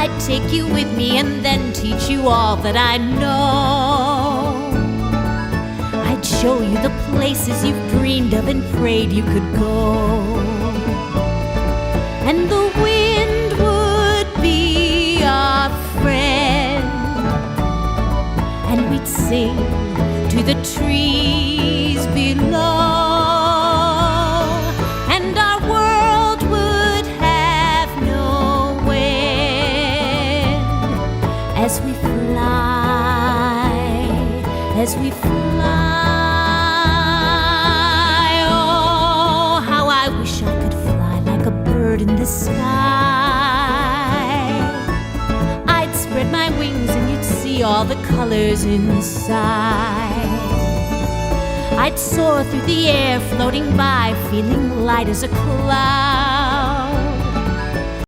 I'd take you with me and then teach you all that I know. I'd show you the places you've dreamed of and prayed you could go. And the wind would be our friend, and we'd sing to the trees below. And our world would have no end as we fly, as we fly. Oh, how I wish I could fly like a bird in the sky. I'd spread my wings and you'd see all the colors inside. I'd soar through the air, floating by, feeling light as a cloud.